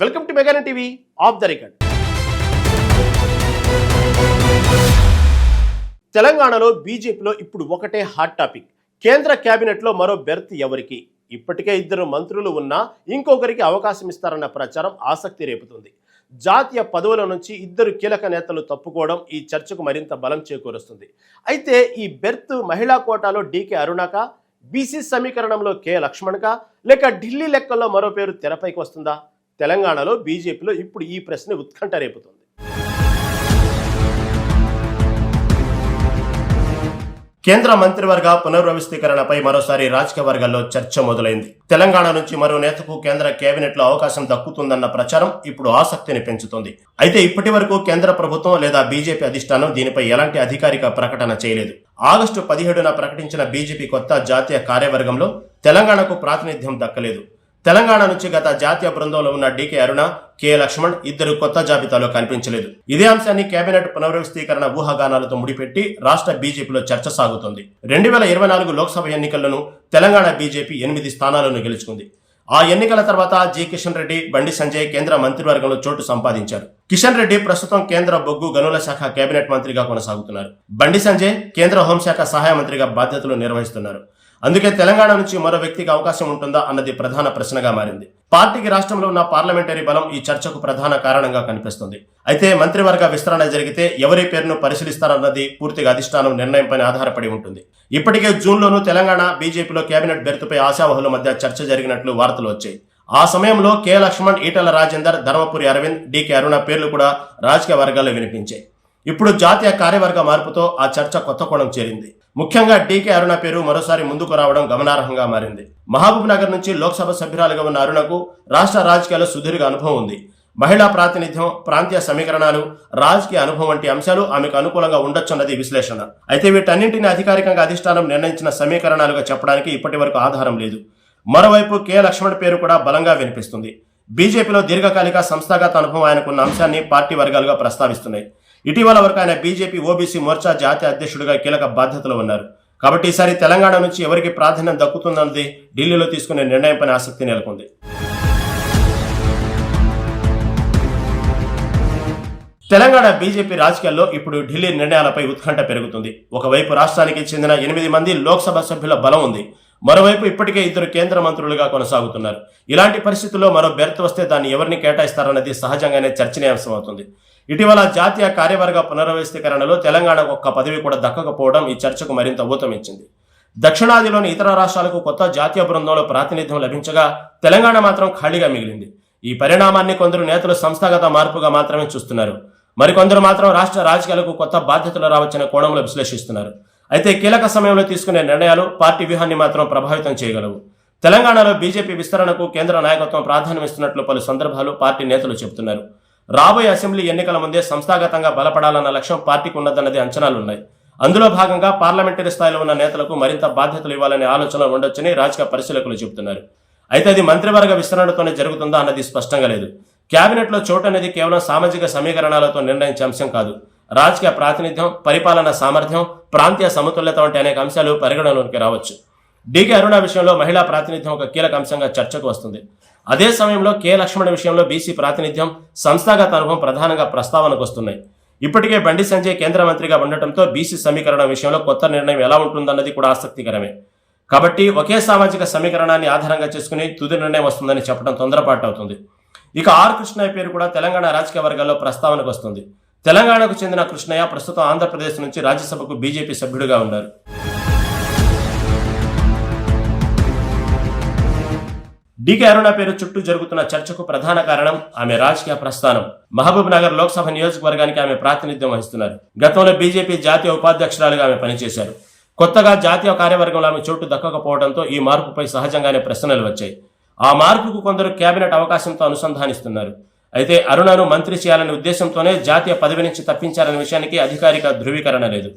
Welcome to mega TV off the record. తెలంగాణలో బీజేపీలో ఇప్పుడు ఒకటే హాట్ టాపిక్. కేంద్ర కేబినెట్లో మరో బెర్త్ ఎవరికి? ఇప్పటికే 2 మంత్రులు ఉన్నా ఇంకొకరికి అవకాశం ఇస్తారన్న ప్రచారం ఆసక్తి రేపుతుంది. జాతీయ పదవుల నుంచి 2 కీలక నేతలు తప్పుకోవడం ఈ చర్చకు మరింత బలం చేకూరుస్తుంది. అయితే ఈ బెర్త్ మహిళా కోటాలో డీకే అరుణక, బీసీ సమీకరణంలో కె లక్ష్మణ్క, లేక ఢిల్లీ లెక్కల్లో మరో పేరు తెరపైకి వస్తుందా? తెలంగాణలో బీజేపీలో ఇప్పుడు ఈ ప్రశ్న ఉత్కంఠ రేపుతుంది. కేంద్ర మంత్రివర్గ పునర్వ్యవస్థీకరణపై మరోసారి రాజకీయ వర్గాల్లో చర్చ మొదలైంది. తెలంగాణ నుంచి మరో నేతకు కేంద్ర కేబినెట్ లో అవకాశం దక్కుతుందన్న ప్రచారం ఇప్పుడు ఆసక్తిని పెంచుతోంది. అయితే ఇప్పటి వరకు కేంద్ర ప్రభుత్వం లేదా బీజేపీ అధిష్టానం దీనిపై ఎలాంటి అధికారిక ప్రకటన చేయలేదు. ఆగస్టు 17న ప్రకటించిన బీజేపీ కొత్త జాతీయ కార్యవర్గంలో తెలంగాణకు ప్రాతినిధ్యం దక్కలేదు. తెలంగాణ నుంచి గత జాతీయ బృందంలో ఉన్న డీకే అరుణ, కె లక్ష్మణ్ 2 కొత్త జాబితాలో కనిపించలేదు. ఇదే అంశాన్ని కేబినెట్ పునర్వ్యవస్థీకరణ ఊహాగానాలతో ముడిపెట్టి రాష్ట్ర బీజేపీలో చర్చ సాగుతోంది. 2024 లోక్సభ ఎన్నికలను తెలంగాణ బీజేపీ 8 స్థానాలను గెలుచుకుంది. ఆ ఎన్నికల తర్వాత జి కిషన్ రెడ్డి, బండి సంజయ్ కేంద్ర మంత్రివర్గంలో చోటు సంపాదించారు. కిషన్ రెడ్డి ప్రస్తుతం కేంద్ర బొగ్గు గనుల శాఖ కేబినెట్ మంత్రిగా కొనసాగుతున్నారు. బండి సంజయ్ కేంద్ర హోంశాఖ సహాయ మంత్రిగా బాధ్యతలు నిర్వహిస్తున్నారు. అందుకే తెలంగాణ నుంచి మరో వ్యక్తికి అవకాశం ఉంటుందా అన్నది ప్రధాన ప్రశ్నగా మారింది. పార్టీకి రాష్ట్రంలో ఉన్న పార్లమెంటరీ బలం ఈ చర్చకు ప్రధాన కారణంగా కనిపిస్తుంది. అయితే మంత్రివర్గ విస్తరణ జరిగితే ఎవరి పేరును పరిశీలిస్తారన్నది పూర్తిగా అధిష్టానం నిర్ణయంపై ఆధారపడి ఉంటుంది. ఇప్పటికే జూన్లోనూ తెలంగాణ బీజేపీలో కేబినెట్ బెర్తుపై ఆశావహుల మధ్య చర్చ జరిగినట్లు వార్తలు వచ్చాయి. ఆ సమయంలో కె లక్ష్మణ్, ఈటల రాజేందర్, ధర్మపురి అరవింద్, డీకే అరుణ పేర్లు కూడా రాజకీయ వర్గాల్లో వినిపించాయి. ఇప్పుడు జాతీయ కార్యవర్గ మార్పుతో ఆ చర్చ కొత్త కోణం చేరింది. ముఖ్యంగా డీకే అరుణ పేరు మరోసారి ముందుకు రావడం గమనార్హంగా మారింది. మహబూబ్ నగర్ నుంచి లోక్సభ సభ్యురాలుగా ఉన్న అరుణకు రాష్ట్ర రాజకీయాల్లో సుదీర్ఘ అనుభవం ఉంది. మహిళా ప్రాతినిధ్యం, ప్రాంతీయ సమీకరణాలు, రాజకీయ అనుభవం వంటి అంశాలు ఆమెకు అనుకూలంగా ఉండొచ్చన్నది విశ్లేషణ. అయితే వీటన్నింటినీ అధికారికంగా అధిష్టానం నిర్ణయించిన సమీకరణాలుగా చెప్పడానికి ఇప్పటి వరకు ఆధారం లేదు. మరోవైపు కె లక్ష్మణ్ పేరు కూడా బలంగా వినిపిస్తుంది. బీజేపీలో దీర్ఘకాలిక సంస్థాగత అనుభవం ఆయనకున్న అంశాన్ని పార్టీ వర్గాలుగా ప్రస్తావిస్తున్నాయి. ఇటీవల వరకు ఆయన బీజేపీ ఓబీసీ మోర్చా జాతీయ అధ్యక్షుడిగా కీలక బాధ్యతలు ఉన్నారు. కాబట్టి ఈసారి తెలంగాణ నుంచి ఎవరికి ప్రాధాన్యం దక్కుతుందన్నది ఢిల్లీలో తీసుకునే నిర్ణయంపై ఆసక్తి నెలకొంది. తెలంగాణ బీజేపీ రాజకీయాల్లో ఇప్పుడు ఢిల్లీ నిర్ణయాలపై ఉత్కంఠ పెరుగుతుంది. ఒకవైపు రాష్ట్రానికి చెందిన 8 మంది లోక్సభ సభ్యుల బలం ఉంది. మరోవైపు ఇప్పటికే 2 కేంద్ర మంత్రులుగా కొనసాగుతున్నారు. ఇలాంటి పరిస్థితుల్లో మరో బెర్త్ వస్తే దాన్ని ఎవరిని కేటాయిస్తారన్నది సహజంగానే చర్చనీయాంశం అవుతుంది. ఇటీవల జాతీయ కార్యవర్గ పునర్వ్యవస్థీకరణలో తెలంగాణకు ఒక్క పదవి కూడా దక్కకపోవడం ఈ చర్చకు మరింత ఊతమిచ్చింది. దక్షిణాదిలోని ఇతర రాష్ట్రాలకు కొత్త జాతీయ బృందంలో ప్రాతినిధ్యం లభించగా తెలంగాణ మాత్రం ఖాళీగా మిగిలింది. ఈ పరిణామాన్ని కొందరు నేతలు సంస్థాగత మార్పుగా మాత్రమే చూస్తున్నారు. మరికొందరు మాత్రం రాష్ట్ర రాజకీయాలకు కొత్త బాధ్యతలు రావచ్చనే కోణంలో విశ్లేషిస్తున్నారు. అయితే కీలక సమయంలో తీసుకునే నిర్ణయాలు పార్టీ వ్యూహాన్ని మాత్రం ప్రభావితం చేయగలవు. తెలంగాణలో బీజేపీ విస్తరణకు కేంద్ర నాయకత్వం ప్రాధాన్యమిస్తున్నట్లు పలు సందర్భాలు పార్టీ నేతలు చెబుతున్నారు. రాబోయే అసెంబ్లీ ఎన్నికల ముందే సంస్థాగతంగా బలపడాలన్న లక్ష్యం పార్టీకి ఉన్నదన్నది అంచనాలున్నాయి. అందులో భాగంగా పార్లమెంటరీ స్థాయిలో ఉన్న నేతలకు మరింత బాధ్యతలు ఇవ్వాలనే ఆలోచనలు ఉండొచ్చని రాజకీయ పరిశీలకులు చెబుతున్నారు. అయితే అది మంత్రివర్గ విస్తరణతోనే జరుగుతుందా అన్నది స్పష్టంగా లేదు. కేబినెట్లో చోటు అనేది కేవలం సామాజిక సమీకరణాలతో నిర్ణయించే అంశం కాదు. రాజకీయ ప్రాతినిధ్యం, పరిపాలన సామర్థ్యం, ప్రాంతీయ సమతుల్యత వంటి అనేక అంశాలు పరిగణలోకి రావచ్చు. డీకే అరుణ విషయంలో మహిళా ప్రాతినిధ్యం ఒక కీలక అంశంగా చర్చకు వస్తుంది. అదే సమయంలో కె లక్ష్మణ్ విషయంలో బీసీ ప్రాతినిధ్యం, సంస్థాగత అనుభవం ప్రధానంగా ప్రస్తావనకు వస్తున్నాయి. ఇప్పటికే బండి సంజయ్ కేంద్ర మంత్రిగా ఉండటంతో బీసీ సమీకరణ విషయంలో కొత్త నిర్ణయం ఎలా ఉంటుందన్నది కూడా ఆసక్తికరమే. కాబట్టి ఒకే సామాజిక సమీకరణాన్ని ఆధారంగా చేసుకుని తుది నిర్ణయం వస్తుందని చెప్పడం తొందరపాటు అవుతుంది. ఇక ఆర్ కృష్ణయ్య పేరు కూడా తెలంగాణ రాజకీయ వర్గాల్లో ప్రస్తావనకు వస్తుంది. తెలంగాణకు చెందిన కృష్ణయ్య ప్రస్తుతం ఆంధ్రప్రదేశ్ నుంచి రాజ్యసభకు బీజేపీ సభ్యుడిగా ఉన్నారు. డీకే అరుణ పేరు చుట్టూ జరుగుతున్న చర్చకు ప్రధాన కారణం ఆమె రాజకీయ ప్రస్థానం. మహబూబ్ నగర్ లోక్సభ నియోజకవర్గానికి ఆమె ప్రాతినిధ్యం వహిస్తున్నారు. గతంలో బీజేపీ జాతీయ ఉపాధ్యక్షురాలుగా ఆమె పనిచేశారు. కొత్తగా జాతీయ కార్యవర్గంలో ఆమె చోటు దక్కకపోవడంతో ఈ మార్పుపై సహజంగానే ప్రశ్నలు వచ్చాయి. ఆ మార్పుకు కొందరు కేబినెట్ అవకాశంతో అనుసంధానిస్తున్నారు. అయితే అరుణను మంత్రి చేయాలనే ఉద్దేశంతోనే జాతీయ పదవి నుంచి తప్పించారనే విషయానికి అధికారిక ధృవీకరణ లేదు.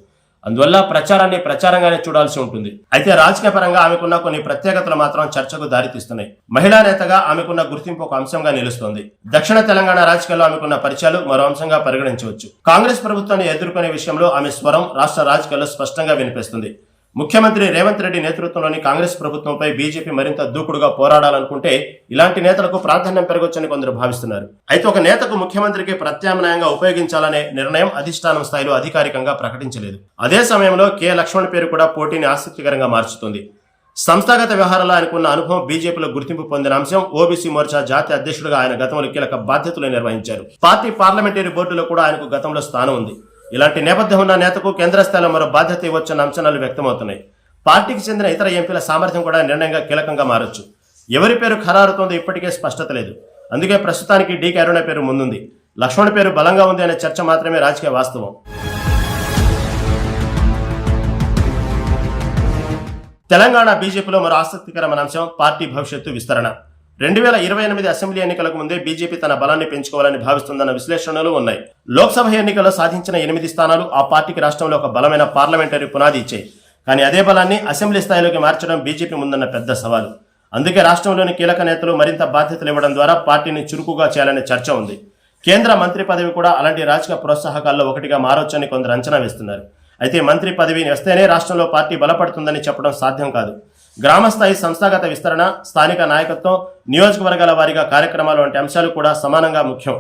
అందువల్ల ప్రచారాన్ని ప్రచారంగానే చూడాల్సి ఉంటుంది. అయితే రాజకీయ పరంగా ఆమెకున్న కొన్ని ప్రత్యేకతలు మాత్రం చర్చకు దారితీస్తున్నాయి. మహిళా నేతగా ఆమెకున్న గుర్తింపు ఒక అంశంగా నిలుస్తోంది. దక్షిణ తెలంగాణ రాజకీయాల్లో ఆమెకున్న పరిచయాలు మరో అంశంగా పరిగణించవచ్చు. కాంగ్రెస్ ప్రభుత్వాన్ని ఎదుర్కొనే విషయంలో ఆమె స్వరం రాష్ట్ర రాజకీయాల్లో స్పష్టంగా వినిపిస్తుంది. ముఖ్యమంత్రి రేవంత్ రెడ్డి నేతృత్వంలోని కాంగ్రెస్ ప్రభుత్వంపై బీజేపీ మరింత దూకుడుగా పోరాడాలనుకుంటే ఇలాంటి నేతలకు ప్రాధాన్యం పెరగొచ్చని కొందరు భావిస్తున్నారు. అయితే ఒక నేతకు ముఖ్యమంత్రికి ప్రత్యామ్నాయంగా ఉపయోగించాలనే నిర్ణయం అధిష్టానం స్థాయిలో అధికారికంగా ప్రకటించలేదు. అదే సమయంలో కె లక్ష్మణ్ పేరు కూడా పోటీని ఆసక్తికరంగా మార్చుతుంది. సంస్థాగత వ్యవహారాల్లో ఆయనకున్న అనుభవం బీజేపీలో గుర్తింపు పొందిన అంశం. ఓబీసీ మోర్చా జాతీయ అధ్యక్షుడిగా ఆయన గతంలో కీలక బాధ్యతలు నిర్వహించారు. పార్టీ పార్లమెంటరీ బోర్డులో కూడా ఆయనకు గతంలో స్థానం ఉంది. ఇలాంటి నేపథ్యం ఉన్న నేతకు కేంద్ర స్థాయిలో మరో బాధ్యత ఇవ్వచ్చన్న అంచనాలు వ్యక్తమవుతున్నాయి. పార్టీకి చెందిన ఇతర ఎంపీల సామర్థ్యం కూడా నిర్ణయంగా కీలకంగా మారొచ్చు. ఎవరి పేరు ఖరారుతోందో ఇప్పటికే స్పష్టత లేదు. అందుకే ప్రస్తుతానికి డీకే అరుణ పేరు ముందుంది. లక్ష్మణ్ పేరు బలంగా ఉంది అనే చర్చ మాత్రమే రాజకీయ వాస్తవం. తెలంగాణ బీజేపీలో మరో ఆసక్తికరమైన అంశం పార్టీ భవిష్యత్తు విస్తరణ. 2028 అసెంబ్లీ ఎన్నికలకు ముందే బీజేపీ తన బలాన్ని పెంచుకోవాలని భావిస్తుందన్న విశ్లేషణలు ఉన్నాయి. లోక్సభ ఎన్నికల్లో సాధించిన 8 స్థానాలు ఆ పార్టీకి రాష్ట్రంలో ఒక బలమైన పార్లమెంటరీ పునాది ఇచ్చాయి. కానీ అదే బలాన్ని అసెంబ్లీ స్థాయిలోకి మార్చడం బీజేపీ ముందున్న పెద్ద సవాలు. అందుకే రాష్ట్రంలోని కీలక నేతలు మరింత బాధ్యతలు ఇవ్వడం ద్వారా పార్టీని చురుకుగా చేయాలనే చర్చ ఉంది. కేంద్ర మంత్రి పదవి కూడా అలాంటి రాజకీయ ప్రోత్సాహకాల్లో ఒకటిగా మారొచ్చని కొందరు అంచనా వేస్తున్నారు. అయితే మంత్రి పదవి వస్తేనే రాష్ట్రంలో పార్టీ బలపడుతుందని చెప్పడం సాధ్యం కాదు. గ్రామస్థాయి సంస్థాగత విస్తరణ, స్థానిక నాయకత్వం, నియోజకవర్గాల వారీగా కార్యక్రమాలు వంటి అంశాలు కూడా సమానంగా ముఖ్యం.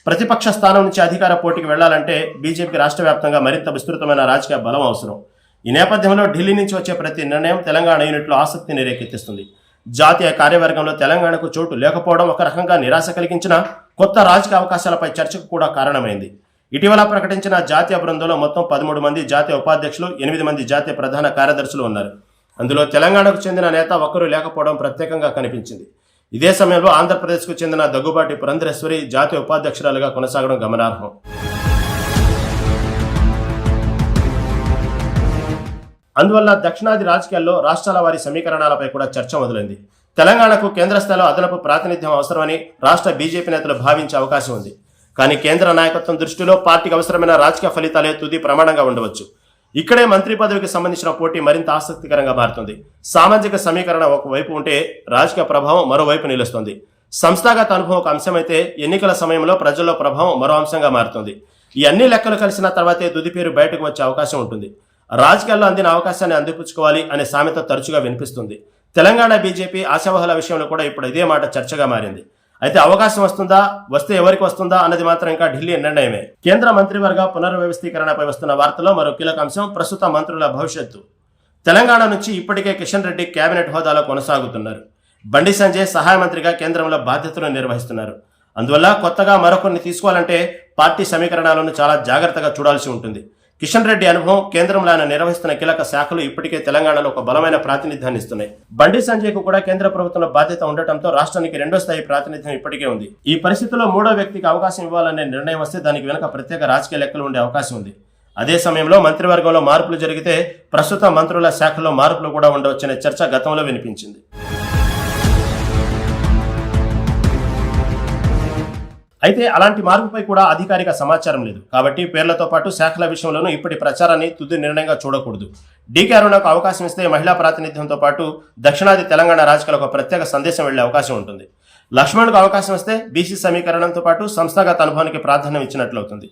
ప్రతిపక్ష స్థానం నుంచి అధికార పోటీకి వెళ్లాలంటే బీజేపీకి రాష్ట్ర వ్యాప్తంగా మరింత విస్తృతమైన రాజకీయ బలం అవసరం. ఈ నేపథ్యంలో ఢిల్లీ నుంచి వచ్చే ప్రతి నిర్ణయం తెలంగాణ యూనిట్లో ఆసక్తిని రేకెత్తిస్తుంది. జాతీయ కార్యవర్గంలో తెలంగాణకు చోటు లేకపోవడం ఒక రకంగా నిరాశ కలిగించిన కొత్త రాజకీయ అవకాశాలపై చర్చకు కూడా కారణమైంది. ఇటీవల ప్రకటించిన జాతీయ బృందంలో మొత్తం 13 మంది జాతీయ ఉపాధ్యక్షులు, 8 మంది జాతీయ ప్రధాన కార్యదర్శులు ఉన్నారు. అందులో తెలంగాణకు చెందిన నేత ఒక్కరూ లేకపోవడం ప్రత్యేకంగా కనిపించింది. ఇదే సమయంలో ఆంధ్రప్రదేశ్కు చెందిన దగ్గుబాటి పురంధరేశ్వరి జాతీయ ఉపాధ్యక్షురాలుగా కొనసాగడం గమనార్హం. అందువల్ల దక్షిణాది రాజకీయాల్లో రాష్ట్రాల వారి సమీకరణాలపై కూడా చర్చ మొదలైంది. తెలంగాణకు కేంద్ర స్థాయిలో అదనపు ప్రాతినిధ్యం అవసరమని రాష్ట్ర బీజేపీ నేతలు భావించే అవకాశం ఉంది. కానీ కేంద్ర నాయకత్వం దృష్టిలో పార్టీకి అవసరమైన రాజకీయ ఫలితాలే తుది ప్రమాణంగా ఉండవచ్చు. ఇక్కడే మంత్రి పదవికి సంబంధించిన పోటీ మరింత ఆసక్తికరంగా మారుతుంది. సామాజిక సమీకరణ ఒకవైపు ఉంటే రాజకీయ ప్రభావం మరోవైపు నిలుస్తుంది. సంస్థాగత అనుభవం ఒక అంశమైతే ఎన్నికల సమయంలో ప్రజల్లో ప్రభావం మరో అంశంగా మారుతుంది. ఈ అన్ని లెక్కలు కలిసిన తర్వాతే తుది పేరు బయటకు వచ్చే అవకాశం ఉంటుంది. రాజకీయాల్లో అందిన అవకాశాన్ని అందిపుచ్చుకోవాలి అనే సామెత తరచుగా వినిపిస్తుంది. తెలంగాణ బీజేపీ ఆశావహుల విషయంలో కూడా ఇప్పుడు ఇదే మాట చర్చగా మారింది. అయితే అవకాశం వస్తుందా, వస్తే ఎవరికి వస్తుందా అన్నది మాత్రం ఇంకా ఢిల్లీ నిర్ణయమే. కేంద్ర మంత్రివర్గ పునర్వ్యవస్థీకరణపై వస్తున్న వార్తలో మరో కీలక అంశం ప్రస్తుత మంత్రుల భవిష్యత్తు. తెలంగాణ నుంచి ఇప్పటికే కిషన్ రెడ్డి కేబినెట్ హోదాలో కొనసాగుతున్నారు. బండి సంజయ్ సహాయ మంత్రిగా కేంద్రంలో బాధ్యతలు నిర్వహిస్తున్నారు. అందువల్ల కొత్తగా మరొకరిని తీసుకోవాలంటే పార్టీ సమీకరణాలను చాలా జాగ్రత్తగా చూడాల్సి ఉంటుంది. కిషన్ రెడ్డి అనుభవం, కేంద్రంలో ఆయన నిర్వహిస్తున్న కీలక శాఖలు ఇప్పటికే తెలంగాణలో ఒక బలమైన ప్రాతినిధ్యాన్ని ఇస్తున్నాయి. బండి సంజయ్ కు కూడా కేంద్ర ప్రభుత్వంలో బాధ్యత ఉండటంతో రాష్ట్రానికి 2వ స్థాయి ప్రాతినిధ్యం ఇప్పటికే ఉంది. ఈ పరిస్థితుల్లో 3వ వ్యక్తికి అవకాశం ఇవ్వాలనే నిర్ణయం వస్తే దానికి వెనుక ప్రత్యేక రాజకీయ లెక్కలు ఉండే అవకాశం ఉంది. అదే సమయంలో మంత్రివర్గంలో మార్పులు జరిగితే ప్రస్తుత మంత్రుల శాఖలో మార్పులు కూడా ఉండవచ్చనే చర్చ గతంలో వినిపించింది. అయితే అలాంటి మార్పుపై కూడా అధికారిక సమాచారం లేదు. కాబట్టి పేర్లతో పాటు శాఖల విషయంలోనూ ఇప్పటి ప్రచారాన్ని తుది నిర్ణయంగా చూడకూడదు. డీకే అరుణకు అవకాశం ఇస్తే మహిళా ప్రాతినిధ్యంతో పాటు దక్షిణాది తెలంగాణ రాజకీయాలకు ఒక ప్రత్యేక సందేశం వెళ్లే అవకాశం ఉంటుంది. లక్ష్మణ్కు అవకాశం వస్తే బీసీ సమీకరణంతో పాటు సంస్థాగత అనుభవానికి ప్రాధాన్యం ఇచ్చినట్లవుతుంది.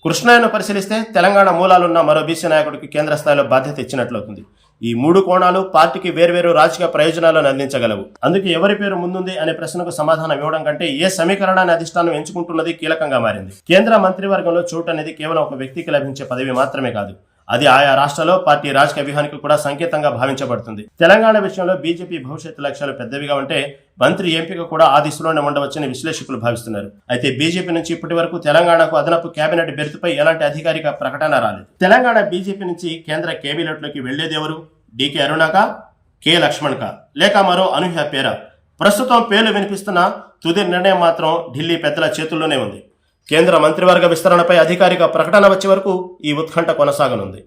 కృష్ణయ్యను పరిశీలిస్తే తెలంగాణ మూలాలున్న మరో బీసీ నాయకుడికి కేంద్ర స్థాయిలో బాధ్యత ఇచ్చినట్లవుతుంది. ఈ 3 కోణాలు పార్టీకి వేర్వేరు రాజకీయ ప్రయోజనాలను అందించగలవు. అందుకే ఎవరి పేరు ముందుంది అనే ప్రశ్నకు సమాధానం ఇవ్వడం కంటే ఏ సమీకరణాన్ని అధిష్టానం ఎంచుకుంటున్నది కీలకంగా మారింది. కేంద్ర మంత్రివర్గంలో చోటు అనేది కేవలం ఒక వ్యక్తికి లభించే పదవి మాత్రమే కాదు, అది ఆయా రాష్ట్రాల్లో పార్టీ రాజకీయ వ్యూహానికి కూడా సంకేతంగా భావించబడుతుంది. తెలంగాణ విషయంలో బీజేపీ భవిష్యత్తు లక్ష్యాలు పెద్దవిగా ఉంటే మంత్రి ఎంపిక కూడా ఆ దిశలోనే ఉండవచ్చని విశ్లేషకులు భావిస్తున్నారు. అయితే బీజేపీ నుంచి ఇప్పటి వరకు తెలంగాణకు అదనపు కేబినెట్ బెర్త్పై ఎలాంటి అధికారిక ప్రకటన రాలేదు. తెలంగాణ బీజేపీ నుంచి కేంద్ర కేబినెట్లోకి వెళ్లేదెవరు? డీకే అరుణకా, కె లక్ష్మణ్కా, లేక మరో అనూహ్య పేరా? ప్రస్తుతం పేర్లు వినిపిస్తున్న తుది నిర్ణయం మాత్రం ఢిల్లీ పెద్దల చేతుల్లోనే ఉంది. కేంద్ర మంత్రివర్గ విస్తరణపై అధికారిక ప్రకటన వచ్చే వరకు ఈ ఉత్కంఠ కొనసాగనుంది.